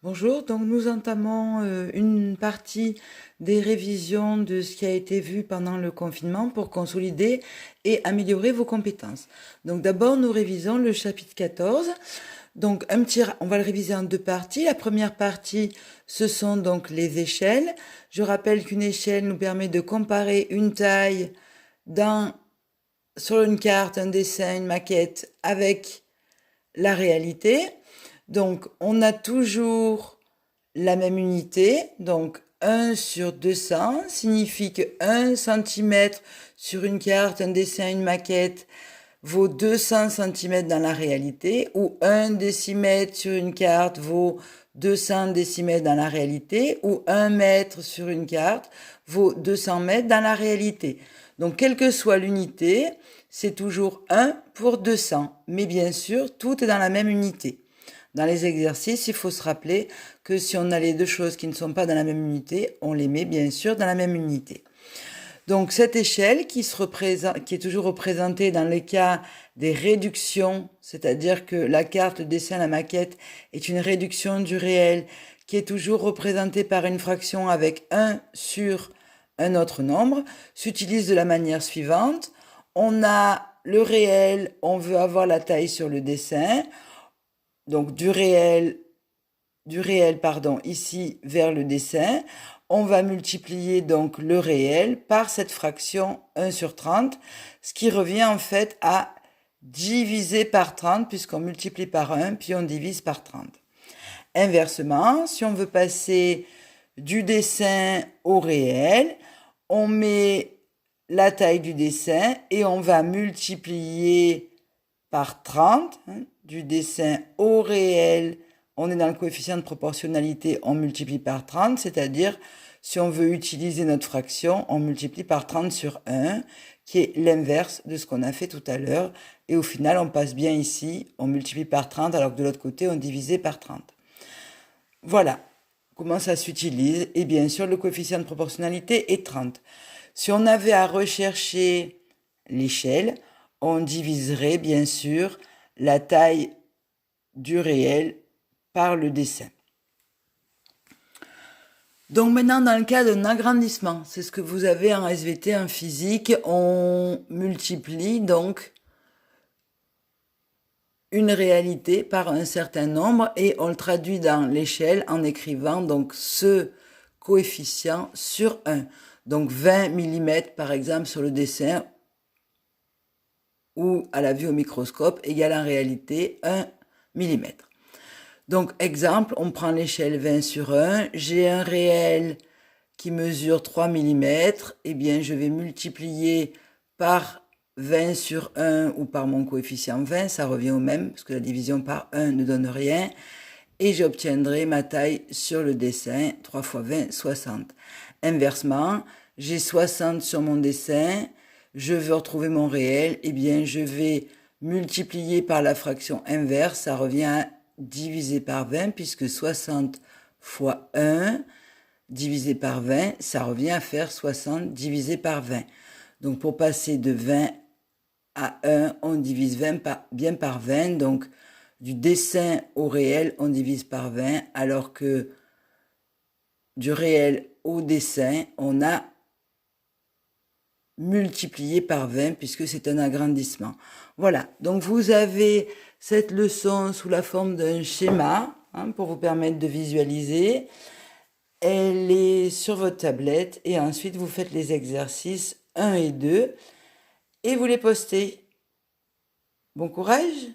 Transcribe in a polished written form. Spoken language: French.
Bonjour, donc nous entamons une partie des révisions de ce qui a été vu pendant le confinement pour consolider et améliorer vos compétences. Donc d'abord, nous révisons le chapitre 14. Donc on va le réviser en deux parties. La première partie, ce sont donc les échelles. Je rappelle qu'une échelle nous permet de comparer une taille sur une carte, un dessin, une maquette avec la réalité. Donc on a toujours la même unité, donc 1 sur 200 signifie que 1 cm sur une carte, un dessin, une maquette vaut 200 cm dans la réalité, ou 1 décimètre sur une carte vaut 200 décimètres dans la réalité, ou 1 mètre sur une carte vaut 200 mètres dans la réalité. Donc, quelle que soit l'unité, c'est toujours 1 pour 200. Mais bien sûr, tout est dans la même unité. Dans les exercices, il faut se rappeler que si on a les deux choses qui ne sont pas dans la même unité, on les met bien sûr dans la même unité. Donc cette échelle qui est toujours représentée dans les cas des réductions, c'est-à-dire que la carte, le dessin, la maquette est une réduction du réel qui est toujours représentée par une fraction avec 1 sur un autre nombre, s'utilise de la manière suivante. On a le réel, on veut avoir la taille sur le dessin, donc du réel, ici vers le dessin. On va multiplier donc le réel par cette fraction 1 sur 30, ce qui revient en fait à diviser par 30 puisqu'on multiplie par 1 puis on divise par 30. Inversement, si on veut passer du dessin au réel, on met la taille du dessin et on va multiplier par 30, du dessin au réel, on est dans le coefficient de proportionnalité, on multiplie par 30, c'est-à-dire si on veut utiliser notre fraction, on multiplie par 30 sur 1, qui est l'inverse de ce qu'on a fait tout à l'heure. Et au final, on passe bien ici, on multiplie par 30, alors que de l'autre côté, on divisait par 30. Voilà comment ça s'utilise. Et bien sûr, le coefficient de proportionnalité est 30. Si on avait à rechercher l'échelle, on diviserait bien sûr la taille du réel par le dessin. Donc maintenant, dans le cas d'un agrandissement, c'est ce que vous avez en SVT, en physique, on multiplie donc une réalité par un certain nombre et on le traduit dans l'échelle en écrivant donc ce coefficient sur 1. Donc 20 mm par exemple sur le dessin ou à la vue au microscope égale en réalité 1 mm. Donc exemple, on prend l'échelle 20 sur 1, j'ai un réel qui mesure 3 mm, eh bien je vais multiplier par 20 sur 1 ou par mon coefficient 20, ça revient au même, parce que la division par 1 ne donne rien, et j'obtiendrai ma taille sur le dessin, 3 fois 20, 60. Inversement, j'ai 60 sur mon dessin, je veux retrouver mon réel, eh bien je vais multiplier par la fraction inverse, ça revient à divisé par 20, puisque 60 fois 1 divisé par 20, ça revient à faire 60 divisé par 20. Donc pour passer de 20 à 1, on divise 20 bien par 20. Donc du dessin au réel, on divise par 20, alors que du réel au dessin, on a multiplié par 20 puisque c'est un agrandissement. Voilà, donc vous avez cette leçon sous la forme d'un schéma pour vous permettre de visualiser. Elle est sur votre tablette et ensuite vous faites les exercices 1 et 2 et vous les postez. Bon courage!